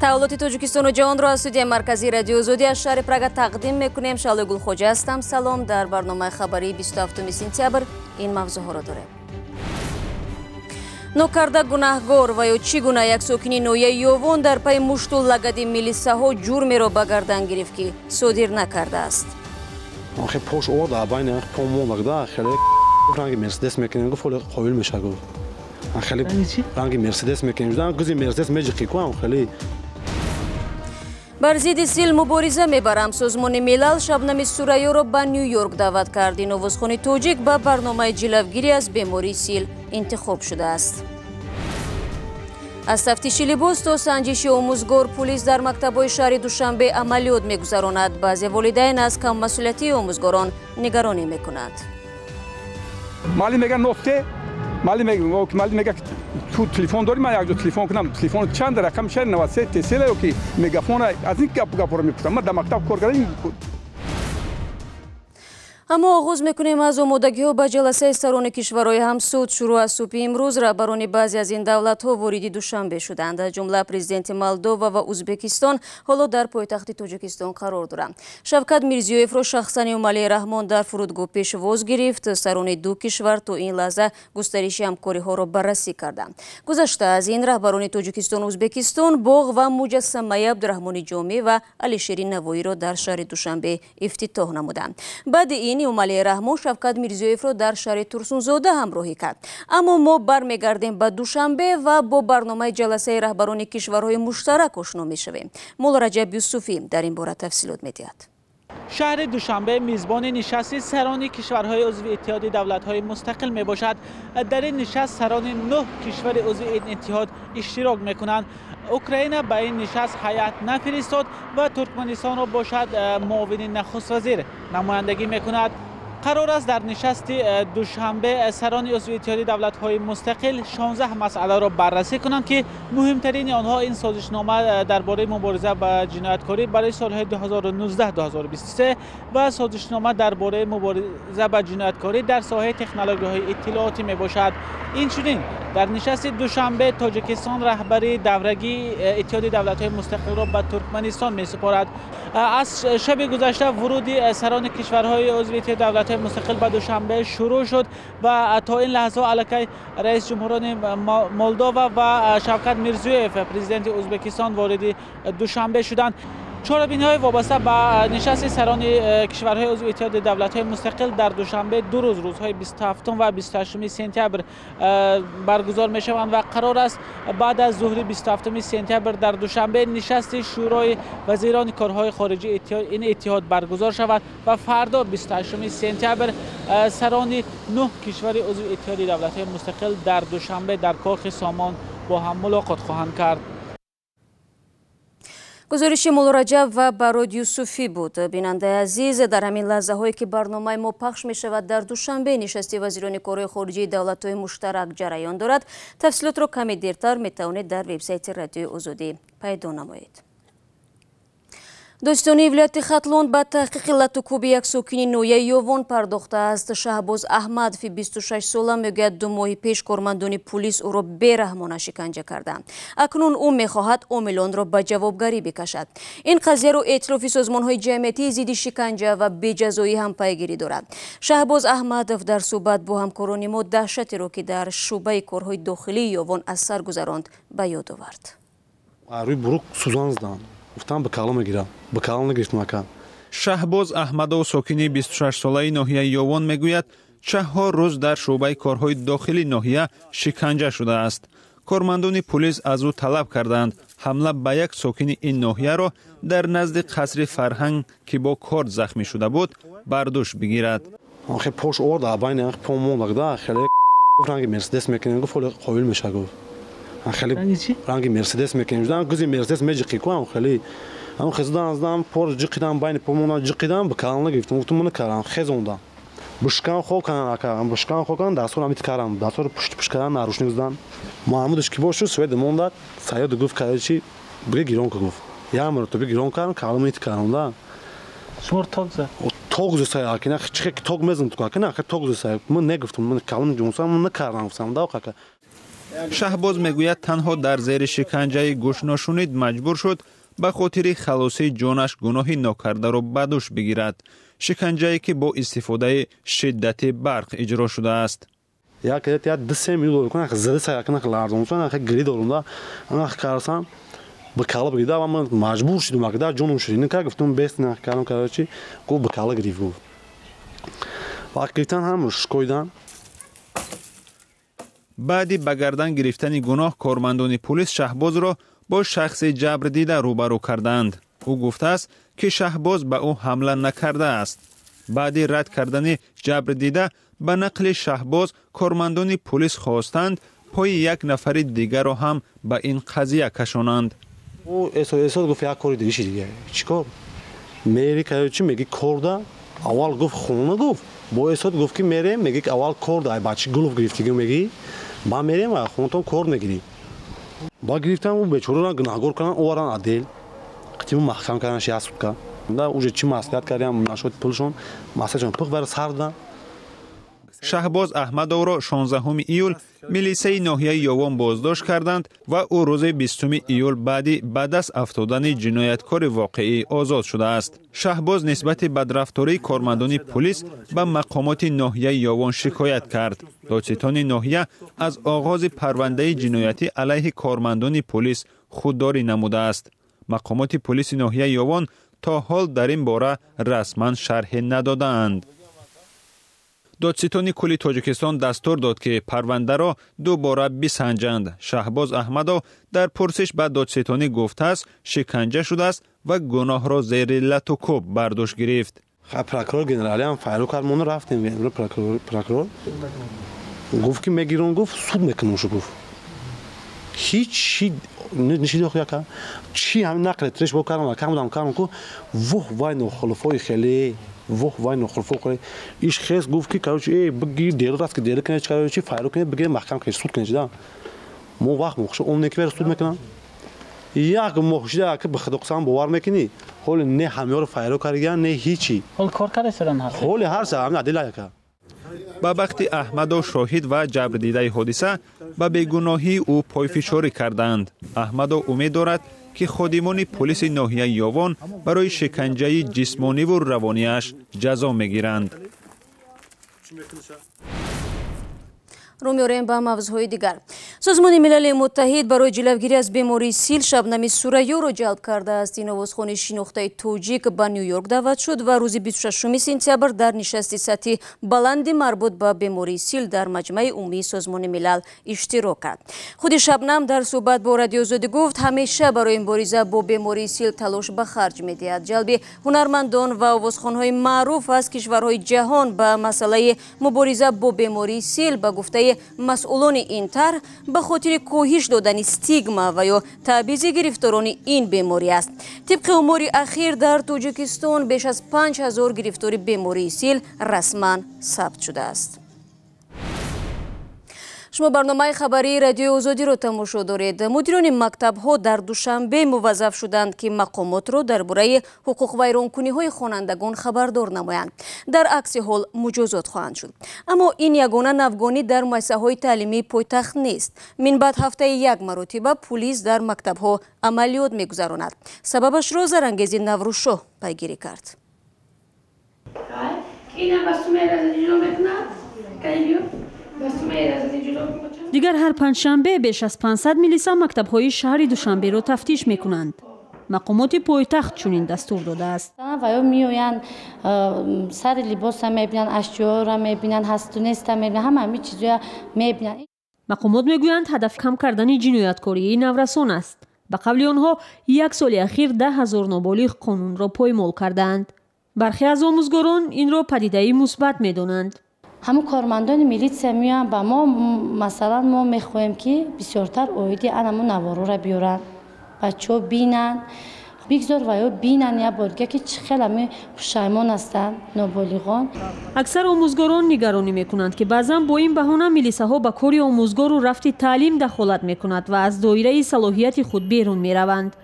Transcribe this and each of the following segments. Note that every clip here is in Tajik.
таҳвилоти Тоҷикистону ҷаҳонро аз студияи марказии радиои Озодӣ аз шаҳри Прага тақдим мекунем. Шалои Гулхоҷа ҳастам. Салом. Дар барномаи хабарии 27 сентябр ин мавзӯъҳоро дорем. нокарда гунаҳгор ва ё чӣ гуна як сокини ноҳияи Ёвон дар пайи мушту лагади милисаҳо ҷурмеро ба гардан гирифт, ки содир накардааст. ранги мерседес мекунем, гуфт қобил меша гуфт. ранги мерседес мекунем, гузи мерседес меҷиқи куам хеле. бар зидди сил мубориза мебарам. Созмони милал Шабнами Сурайёро ба НюЙорк даъват кард. Ин овозхони тоҷик ба барномаи ҷилавгирӣ аз бемории сил интихоб шудааст. аз тафтиши либос то санҷиши омӯзгор пулис дар мактабҳои шаҳри Душанбе амалиёт мегузаронад. баъзе волидайн аз каммасъулиятии омӯзгорон нигаронӣ мекунанд. معلم میگه نفته معلم میگه تو تلفن داری من یک دو تلفن کنم تلفن چند رقم شهر 93 تسلا یا که میگافون از این گپ رو میپرسم من در مکتب کار کردم. аммо оғоз мекунем аз омодагиҳо ба ҷаласаи сарони кишварҳои ҳамсуд. шурӯъ аз субҳи имрӯз раҳбарони баъзе аз ин давлатҳо вориди Душанбе шуданд. аз ҷумла президенти Молдова ва Ӯзбекистон ҳоло дар пойтахти Тоҷикистон қарор доранд. Шавкат Мирзиёевро шахсан Эмомалии Раҳмон дар фурудгоҳ пешвоз гирифт. сарони ду кишвар то ин лаҳза густариши ҳамкориҳоро баррасӣ карданд. гузашта аз ин раҳбарони Тоҷикистону Ӯзбекистон боғ ва муҷассамаи Абдурахмони Ҷомеъ ва Алишери Навоиро дар шаҳри Душанбе ифтитоҳ намуданд. баъди ин Эмомалии Раҳмон Шавкат Мирзиёевро дар шаҳри Турсунзода ҳамроҳӣ кард. аммо мо бармегардем ба Душанбе ва бо барномаи ҷаласаи раҳбарони кишварҳои муштарак ошно мешавем. Мола Раҷаб Юсуфӣ дар ин бора тафсилот медиҳад. شهر دوشنبه میزبان نشست سرانی کشورهای عضو اتحاد دولت‌های مستقل میباشد. در این نشست سران 9 کشور عضو این اتحاد اشتراک میکنند. اوکراین به این نشست هیئت نفرستاد و ترکمنستان را باشد معاون نخست وزیر نمایندگی میکند. قرار است در نشست دوشنبه سران عضو اتحاد دولت‌های مستقل 16 مسئله را بررسی کنند که مهمترین آنها این سازشنامه درباره مبارزه با جنایتکاری برای سالهای 2019-2023 و سازشنامه درباره مبارزه با جنایتکاری در ساحه تکنولوژی‌های اطلاعاتی میباشد. این چنین در نشست دوشنبه تاجیکستان رهبری دورگی اتحاد دولت‌های مستقل را به ترکمنستان می‌سپارد. از شب گذشته ورود سران کشورهای عضو اتحاد دولت‌های مستقل به دوشنبه شروع شد و تا این لحظه علیه رئیس جمهوران مولدووا و شوکت میرزیویف پرزیدنت ازبکستان وارد دوشنبه شدند. چاره‌بینی‌های وابسته به نشست سران کشورهای عضو اتحاد دولت‌های مستقل در دوشنبه دو روزهای 27 و 28 سپتامبر برگزار می‌شوند و قرار است بعد از ظهر 27 سپتامبر در دوشنبه نشست شورای وزیران کارهای خارجی این اتحاد برگزار شود و فردا 28 سپتامبر سران 9 کشور عضو اتحاد دولت‌های مستقل در دوشنبه در کاخ سامان با هم ملاقات خواهند کرد. гузориши Молораҷаб ва Барод Юсуфӣ буд. бинандаи азиз, дар ҳамин лаҳзаҳое ки барномаи мо пахш мешавад дар Душанбе нишасти вазирони корҳои хориҷии давлатҳои муштарак ҷараён дорад. тафсилотро каме дертар метавонед дар вебсайти радиои Озодӣ пайдо намоед. достони вилояти Хатлон ба таҳқиқи латукуби як сокини ноҳияи Ёвон пардохтааст. Шаҳбоз Аҳмадов 26 сола мегӯяд 2 моҳи пеш кормандони пулис ӯро бераҳмона шиканҷа карданд. акнун ӯ мехоҳад омилонро ба ҷавобгарӣ бикашад. ин қазияро эътирофи созмонҳои ҷамъиятии зидди шиканҷа ва беҷазоӣ ҳам пайгирӣ дорад. Шаҳбоз Аҳмадов дар суҳбат бо ҳамкорони мо даҳшатеро ки дар шӯъбаи корҳои дохилии Ёвон аз сар гузаронд ба ёд овард. گفتم به کالا میگیرم به کالا نگرفتم مکان. شهباز احمدو ساکنی 26 ساله ناحیه یوان میگوید 4 روز در شعبه کارهای داخلی ناحیه شکنجه شده است. کارمندان پلیس از او طلب کردند حمله به یک ساکن این ناحیه را در نزد قصر فرهنگ که با کارد زخمی شده بود برداشت بگیرد. آخه پاش آورد بین پامون لگده خیلی رنگ مرسدس میکنه گفت قابل میشه گفت. خیلی رنگ مرسدس میکنیم گوزی مرسدس میجقی کنم خیلی اما خزدان ازدم پر جقیدم بین پامونا جقیدم به کانال نگرفتم گفتم من کارم خزوندم بشکن خو کنم بشکن خو کنم دستور امیت کارم دستور پشت کردن ناروشنی زدن محمودش کی باشه سوید مونداد سایه گفت کاری چی بگی گیرون گفت یا مرتبه گیرون کردم کارم میت کردم دا شمار تاگزه تاگزه سایه کنه چه تاگ مزن تو کنه تاگزه سایه من نگفتم من کارم جونسام من کارم گفتم دا шаҳбоз мегӯяд танҳо дар зери шиканҷаи гӯшношунид маҷбур шуд ба хотири халосии ҷонаш гуноҳи нокардаро ба дӯш бигирад. шиканҷае ки бо истифодаи шиддати барқ иҷро шудааст. як 2-3 минут кунак зада саякнак ларзонсан гири дорумда анак карсан ба кала бигида ва ман маҷбур шудам акда ҷонум ширин ка гуфтум бест на калам карачи гуфт ба кала гирифт гуфт ва гирифтан ҳам шикоидан. баъди ба гардан гирифтани гуноҳ кормандони пулис шаҳбозро бо шахси ҷабрдида рӯбарӯ карданд. ӯ гуфтааст ки шаҳбоз ба ӯ ҳамла накардааст. баъди рад кардани ҷабрдида ба нақли шаҳбоз кормандони пулис хостанд پای یک نفر دیگر رو هم به این قضیه کشانند. او احساس گفت یک کاری دیگه دیگه چیکار میری که چی میگی کاردا اول گفت خونه گفت با احساس گفت که میرم میگی اول کاردا بچه گلوف گرفتی میگی با میرم خونه تو کار نگیری با گرفتن اون بیچاره را گناهگار کردن اوران عدل قتیم محکم کردن شیاست کردن دا اوج چی مسئولیت کردیم نشد پولشون مسئله پخ بر سر دادن. شهباز احمد او را 16 ایول میلیسای ناحیه یوون بازداشت کردند و او روز 20 ایول بعد دست افتادن جنایتکار واقعی آزاد شده است. شهباز نسبت بدرفتاری کارمندان پلیس به مقامات ناحیه یوون شکایت کرد. دادستان ناحیه از آغاز پرونده جنایتی علیه کارمندان پلیس خودداری نموده است. مقامات پلیس ناحیه یوون تا حال در این باره رسما شرح ندادند. دادستان کلی تاجیکستان دستور داد که پرونده را دوباره بسنجند. شهباز احمد در پرسش به دادستانی گفته است شکنجه شده است و گناه را زیر لط و کوب برداشت گرفت. پروکورور گنرالی هم فایل کارمون رفتیم پروکورور گفت که میگیرون گفت سود میکنم شو گفت هیچ نشیده خویا که چی هم نقل ترش با کارم کردم که وای نخلفای خیلی وای نخلفای خیلی ایش خیس گفت که کارچی بگیر دیگر راست که دیگر کنه چیکار چی فایل کنه بگیر محکم کنه سود کنه چیدا مو وقت مخش اون نکبر سود میکنم یک مخشیده که به خدا قسم باور میکنی حال نه همه رو فایل کارگان نه هیچی حال کار کرده سرن هست حال هر سه هم عدل که با وقتی احمد و شاهد و جبردیده حادثه به بیگناهی او پایفشاری کردند. احمد امید دارد که خادمان پلیس ناحیه یوون برای شکنجه جسمانی و روانیش جزا میگیرند. رو می‌آوریم به موضوعهای دیگر. سازمان ملل متحد برای جلوگیری از بیماری سیل شبنمی سوریو را جلب کرده است. این آوازخوان شناخته تاجیک به نیویورک دعوت شد و روز 26 سپتامبر در نشست سطحی بلند مربوط به بیماری سیل در مجمع عمومی سازمان ملل اشتراک کرد. خود شبنم در صحبت با رادیو آزادی گفت همیشه برای مبارزه با بیماری سیل تلاش به خرج می‌دهد. جلب هنرمندان و آوازخوان‌های معروف از کشورهای جهان به مسئله مبارزه با بیماری سیل به گفته مسئولان این طرح به خاطر کاهش دادن استیگما و یا تبعیض گرفتاران این بیماری است. طبق آمار اخیر در تاجیکستان بیش از 5000 گرفتار بیماری سیل رسما ثبت شده است. شما برنامه خبری رادیو آزادی را تماشا دارید. مدیران مکتب‌ها در دوشنبه موظف شدند که مقامات را درباره حقوق ویرانکنی‌های خوانندگان خبردار نمایند. در عکس حال مجازات خواهند شد. اما این یگانه ناوگانی در مؤسسه‌های تعلیمی پایتخت نیست. من بعد هفته یک مرتبه پلیس در مکتب‌ها عملیات می‌گذراند. سببش را زرانگیزی نوروز پیگیری کرد. دیگر هر پنجشنبه بیش از 500 ملیسا مکتب‌های شهر دوشنبه را تفتیش می‌کنند. مقامات پایتخت چنین دستور داده است. و میآیند سر لباس می‌بینند، اشیاء را می‌بینند، هست و نیست می‌بینند، همه چیزا می‌بینند. مقامات می‌گویند هدف کم کردن جنایتکاری نورسان است. به قول آنها یک سال اخیر 10,000 نابالغ قانون را پایمال کردند. برخی از آموزگاران این را پدیده مثبت می‌دانند. همون کارمندان میلیسا میان با ما مثلا ما میخوایم که بسیارتر اویدی انمون نوارو را بیارن بچه ها بینن بگذار و یا بینن یا بارگه که خیلی همه پشایمان هستن نابالغان. اکثر آموزگاران نگرانی میکنند که بعضا با این بهانه ملیساها با کاری آموزگار و رفت تعلیم دخالت میکند و از دایره صلاحیت خود بیرون میروند.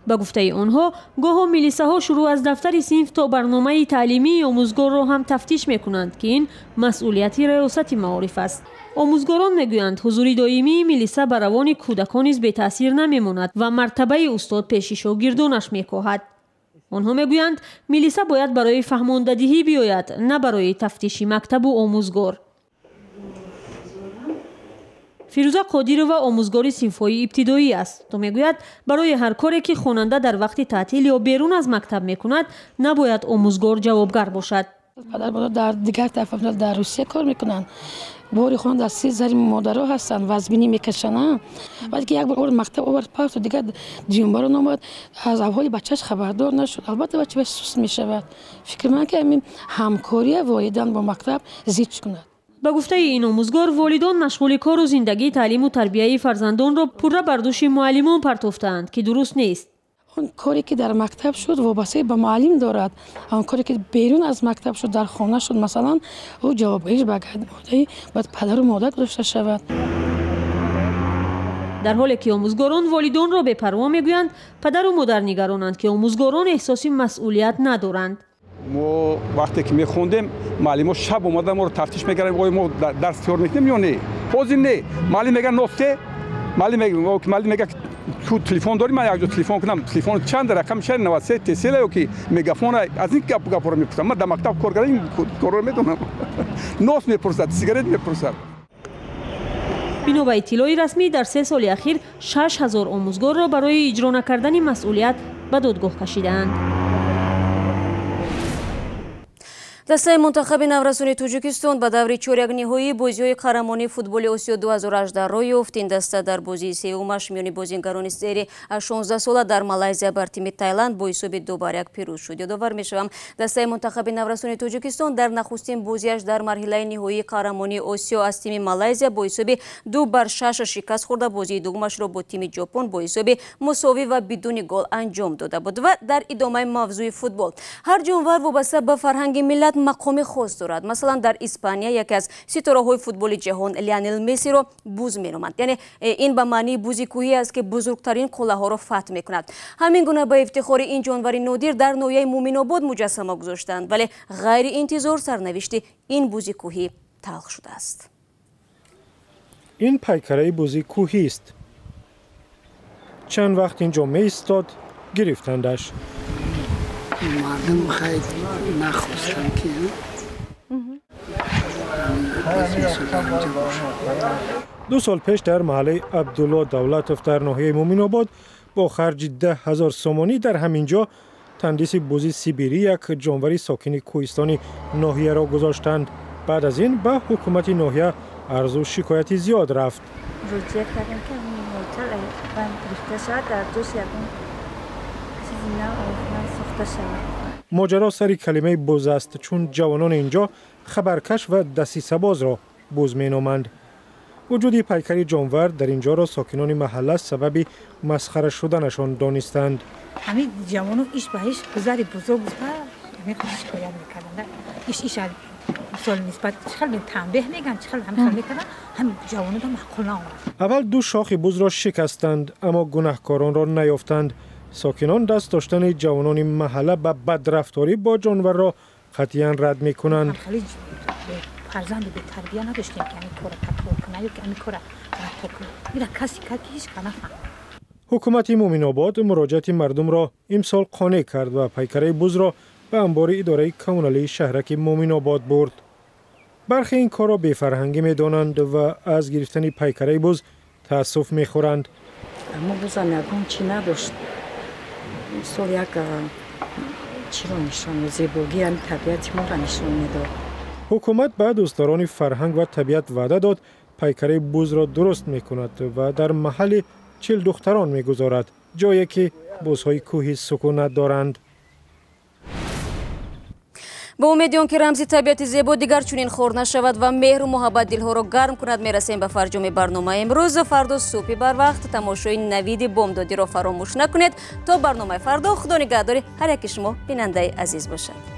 ба гуфтаи онҳо гоҳо милисаҳо шурӯъ аз дафтари синф то барномаи таълимии омӯзгорро ҳам тафтиш мекунанд ки ин масъулияти раёсати маориф аст. омӯзгорон мегӯянд ҳузури доимии милиса ба равони кӯдакон низ бетаъсир намемонад ва мартабаи устод пеши шогирдонаш мекоҳад. онҳо мегӯянд милиса бояд барои фаҳмондадиҳӣ биёяд, на барои тафтиши мактабу омӯзгор. фирӯза қодирова омӯзгори синфҳои ибтидоӣ аст. то мегӯяд барои ҳар коре ки хонанда дар вақти таътил ё берун аз мактаб мекунад, набояд омӯзгор ҷавобгар бошад. падар модар дар дигар тараф дар русия кор мекунанд. бори хона дар си зари модаро ҳастанд, вазбинӣ мекашанд. вақте ки як бор мактаб овард пахт дигар дуюмбаро номад, аз аҳволи бачааш хабардор нашуд. албатта бача сус мешавад. фикр ман ки ҳамин ҳамкория волидан бо мактаб зид кунад. ба гуфтаи ин омӯзгор, волидон машғули кору зиндагии таълиму тарбияи фарзандонро пурра бар дӯши муаллимон партофтаанд ки дуруст нест. он коре ки дар мактаб шуд вобастагӣ ба муаллим дорад. он коре ки берун аз мактаб шуд дар хона шуд, масалан ӯ ҷавобгариш ба модаи бояд падару модар гузошта шавад. дар ҳоле ки омӯзгорон волидонро бепарво мегӯянд, падару модар нигаронанд ки омӯзгорон эҳсоси масъулият надоранд. мо вақте ки мехондем муаллимо шаб омада моро тафтиш мекардем, оё мо дарс тиёр мекунем ё не. ҳозир не. муаллим мега нофте, муаллим мега ту телефон дорӣ, ман якҷо телефон кунам, телефон чанд рақам 93 тесела ё ки мегафон аз ин гапро мепурсам. ман дар мактаб кор кардам, ин корро медонам. нос мепурсад, сигарет мепурсад. бино ба иттилои расмӣ, дар 3 соли ахир 6000 омӯзгорро барои иҷро накардани масъулият ба додгоҳ кашидаанд. дастаи мунтахаби наврасони Тоҷикистон ба даври чорякниҳоии бозиҳои қаҳрамонии футболи Осиё 2018 роҳ ёфт. ин даста дар бозии севумаш миёни бозингарони сери 16 сола дар Малайзия бар тими Таиланд бо ҳисоби 2-1 пирӯз шуд. ёдовар мешавам, дастаи мунтахаби наврасони Тоҷикистон дар нахустин бозиаш дар марҳилаи ниҳоии қаҳрамонии Осиё аз тими Малайзия бо ҳисоби 2-6 шикаст хӯрда бозии дугумашро бо тими Ҷопон бо ҳисоби мусовӣ ва бидуни гол анҷом дода буд. ва дар идомаи мавзӯи футбол, ҳар ҷонвар вобаста ба фарҳанги миллат мақоми хос дорад. масалан дар Испания яке аз ситораҳои футболи ҷаҳон Лионел Мессиро буз меноманд. яъне ин ба маънии бузи кӯҳӣ аст ки бузургтарин қуллаҳоро фатҳ мекунад. ҳамин гуна ба ифтихори ин ҷонвари нодир дар ноҳияи Мӯъминобод муҷассама гузоштанд, вале ғайри интизор сарнавишти ин бузи кӯҳӣ талх шудааст. ин пайкараи бузи кӯҳист. чанд вақт инҷо меистод, гирифтандаш. мардум хайли нахостам ки 2 сол пеш дар маҳаллаи Абдулло Давлатов дар ноҳияи Мӯъминобод бо харҷи 10,000 сомонӣ дар ҳамин ҷо тандиси бузи сибирӣ, як ҷонвари сокини кӯҳистони ноҳияро гузоштанд. баъд аз ин ба ҳукумати ноҳия арзу шикояти зиёд рафт. моҷаро сари калимаи буз аст, чун ҷавонони инҷо хабаркаш ва дасисабозро буз меноманд. вуҷуди пайкари ҷонвар дар инҷоро сокинони маҳалла сабаби масхара шуданашон донистанд. ҳамин ҷавоно иш ба иш гузари бузург гуфта шикоят мекарданд. иш мисол нисбат чихел танбеҳ меган, чихел ҳамин мекардан, ҳамин ҷавонода маъқул наомад. аввал 2 шохи бузро шикастанд, аммо гунаҳкоронро наёфтанд. сокинон даст доштани ҷавонони маҳалла ба бадрафторӣ бо ҷонварро қатъиян рад мекунанд. фарзанди бетарбия надоштем ки ҳамин кора таклор кунад ё ки ҳамин кора рафтор кунад. ира касе кард ки ҳеч кана фаҳм. ҳукумати Мӯъминобод муроҷиати мардумро имсол қонеъ кард ва пайкараи бузро ба амбори идораи коммуналии шаҳраки Мӯъминобод бурд. бархе ин корро бефарҳангӣ медонанд ва аз гирифтани пайкараи буз таассуф мехӯранд. аммо бузам ягон чӣ надошт. мисол як чиро нишон зебогии ҳамин табиати моро нишон медод. ҳукумат ба дӯстдорони фарҳанг ва табиат ваъда дод пайкараи бузро дуруст мекунад ва дар маҳалли 40 духтарон мегузорад, ҷое ки бузҳои кӯҳӣ сукунат доранд. با امید آنکه رمزی طبیعت زیبا دیگر چنین خور نشود و مهر و محبت دلها را گرم کند میرسیم به فرجام برنامه امروز. فردا صبح بر وقت تماشای نوید بامدادی را فراموش نکنید. تا برنامه فردا خدا نگهدار هر یک شما بیننده عزیز باشد.